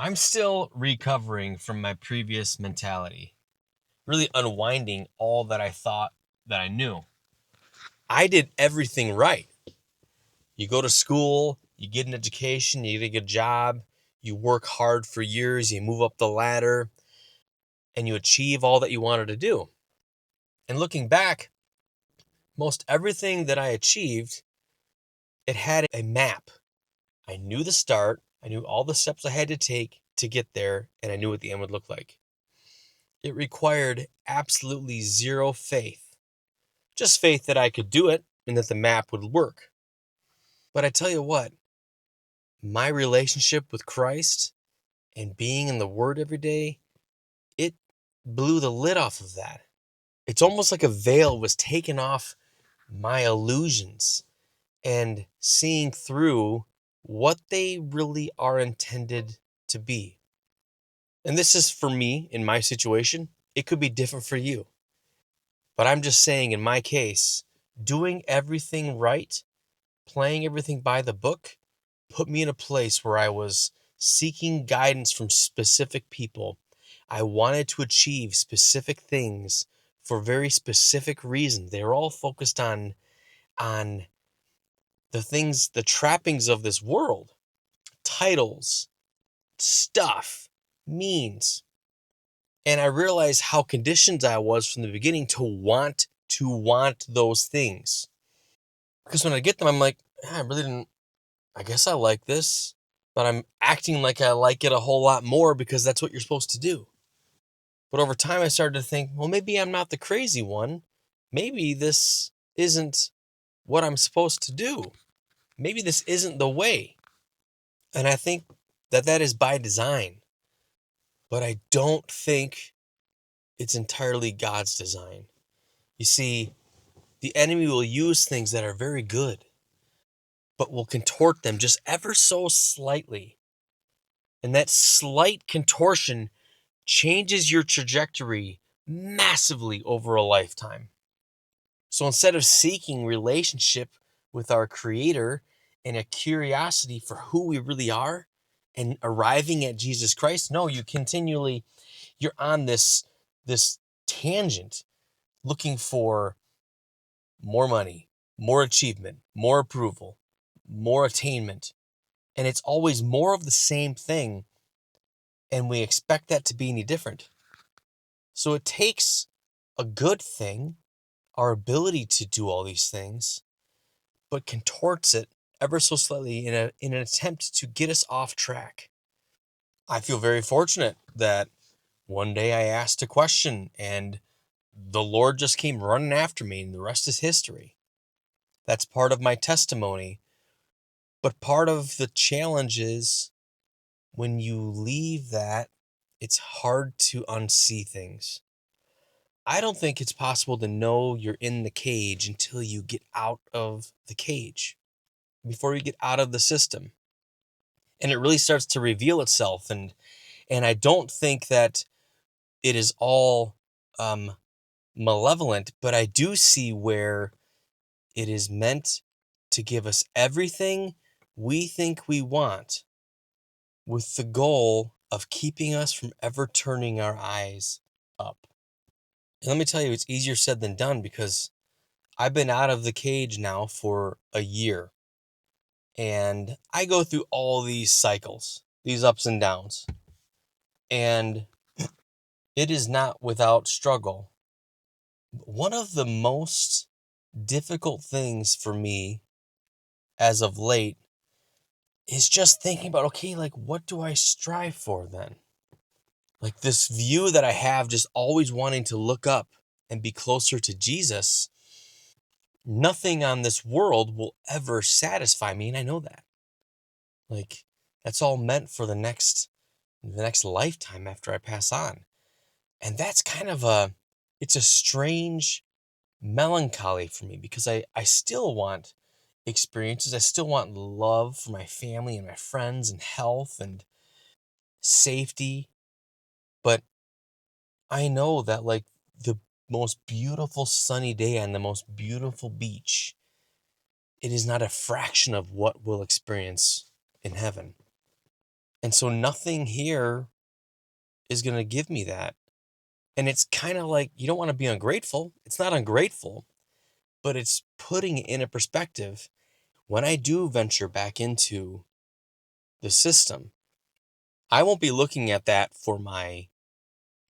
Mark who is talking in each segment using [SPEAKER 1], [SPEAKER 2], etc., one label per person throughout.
[SPEAKER 1] I'm still recovering from my previous mentality, really unwinding all that I thought that I knew. I did everything right. You go to school, you get an education, you get a good job, you work hard for years, you move up the ladder, and you achieve all that you wanted to do. And looking back, most everything that I achieved, it had a map. I knew the start, I knew all the steps I had to take to get there, and I knew what the end would look like. It required absolutely zero faith, just faith that I could do it and that the map would work. But I tell you what, my relationship with Christ and being in the Word every day, it blew the lid off of that. It's almost like a veil was taken off my illusions and seeing through what they really are intended to be. And this is for me in my situation. It could be different for you. But I'm just saying, in my case, doing everything right, playing everything by the book, put me in a place where I was seeking guidance from specific people. I wanted to achieve specific things for very specific reasons. They were all focused on the things, the trappings of this world, titles, stuff, means. And I realized how conditioned I was from the beginning to want those things. Because when I get them, I'm like, I really didn't, I guess I like this, but I'm acting like I like it a whole lot more because that's what you're supposed to do. But over time, I started to think, well, maybe I'm not the crazy one. Maybe this isn't what I'm supposed to do. Maybe this isn't the way. And I think that that is by design. But I don't think it's entirely God's design. You see, the enemy will use things that are very good, but will contort them just ever so slightly. And that slight contortion changes your trajectory massively over a lifetime. So instead of seeking relationship with our Creator and a curiosity for who we really are and arriving at Jesus Christ, no, you're on this tangent looking for more money, more achievement, more approval, more attainment. And it's always more of the same thing. And we expect that to be any different. So it takes a good thing, our ability to do all these things, but contorts it ever so slightly in an attempt to get us off track. I feel very fortunate that one day I asked a question and the Lord just came running after me, and the rest is history. That's part of my testimony. But part of the challenge is when you leave that, it's hard to unsee things. I don't think it's possible to know you're in the cage until you get out of the cage, before you get out of the system. And it really starts to reveal itself. And I don't think that it is all um, malevolent, but I do see where it is meant to give us everything we think we want with the goal of keeping us from ever turning our eyes up. And let me tell you, it's easier said than done because I've been out of the cage now for a year and I go through all these cycles, these ups and downs, and it is not without struggle. One of the most difficult things for me as of late is just thinking about, okay, like what do I strive for then? Like this view that I have, just always wanting to look up and be closer to Jesus. Nothing on this world will ever satisfy me, and I know that. Like that's all meant for the next lifetime after I pass on. And that's kind of it's a strange melancholy for me because I still want experiences. I still want love for my family and my friends and health and safety. But I know that like the most beautiful sunny day on the most beautiful beach, it is not a fraction of what we'll experience in heaven. And so nothing here is going to give me that. And it's kind of like, you don't want to be ungrateful. It's not ungrateful, but it's putting it in a perspective. When I do venture back into the system, I won't be looking at that for my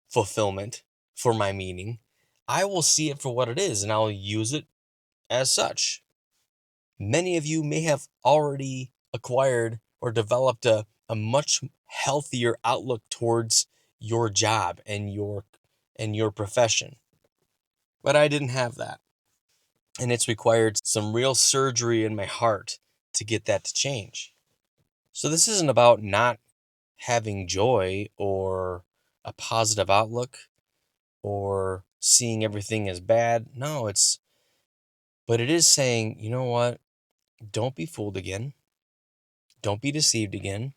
[SPEAKER 1] fulfillment, for my meaning. I will see it for what it is and I'll use it as such. Many of you may have already acquired or developed a much healthier outlook towards your job and your profession. But I didn't have that. And it's required some real surgery in my heart to get that to change. So this isn't about not having joy or a positive outlook or seeing everything as bad. No, but it is saying, you know what? Don't be fooled again. Don't be deceived again.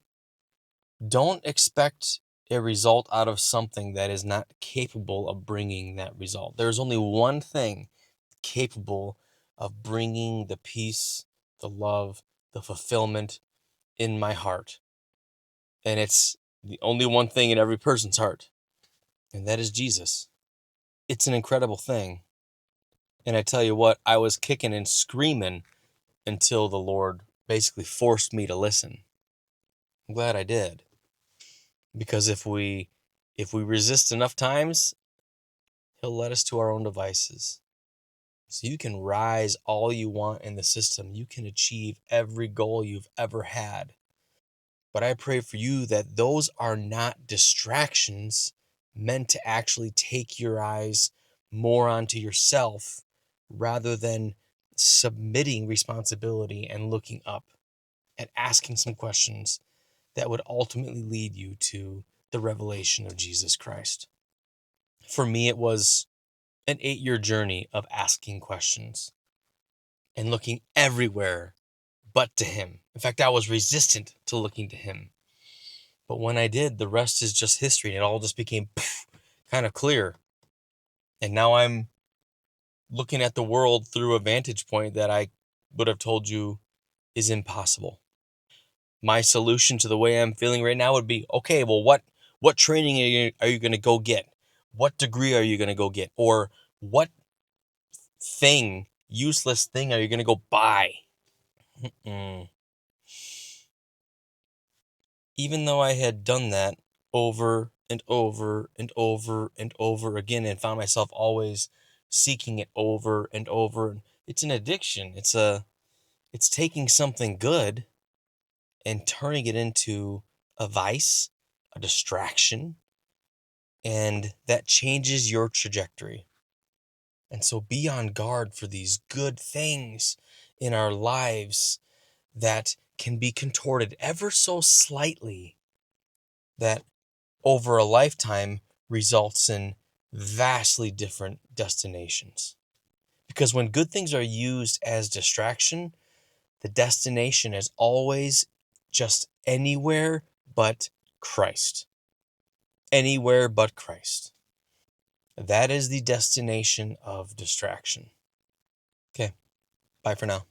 [SPEAKER 1] Don't expect a result out of something that is not capable of bringing that result. There's only one thing capable of bringing the peace, the love, the fulfillment in my heart. And it's the only one thing in every person's heart, and that is Jesus. It's an incredible thing. And I tell you what, I was kicking and screaming until the Lord basically forced me to listen. I'm glad I did. Because if we resist enough times, he'll let us to our own devices. So you can rise all you want in the system. You can achieve every goal you've ever had. But I pray for you that those are not distractions meant to actually take your eyes more onto yourself rather than submitting responsibility and looking up and asking some questions that would ultimately lead you to the revelation of Jesus Christ. For me, it was an 8-year journey of asking questions and looking everywhere but to him. In fact, I was resistant to looking to him. But when I did, the rest is just history, and it all just became kind of clear. And now I'm looking at the world through a vantage point that I would have told you is impossible. My solution to the way I'm feeling right now would be, okay, well, what training are you going to go get? What degree are you going to go get? Or what useless thing are you going to go buy? Even though I had done that over and over and over and over again and found myself always seeking it over and over, it's an addiction. It's taking something good and turning it into a vice, a distraction, and that changes your trajectory. And so be on guard for these good things in our lives that can be contorted ever so slightly, that over a lifetime results in vastly different destinations. Because when good things are used as distraction, the destination is always just anywhere but Christ. Anywhere but Christ. That is the destination of distraction. Okay, bye for now.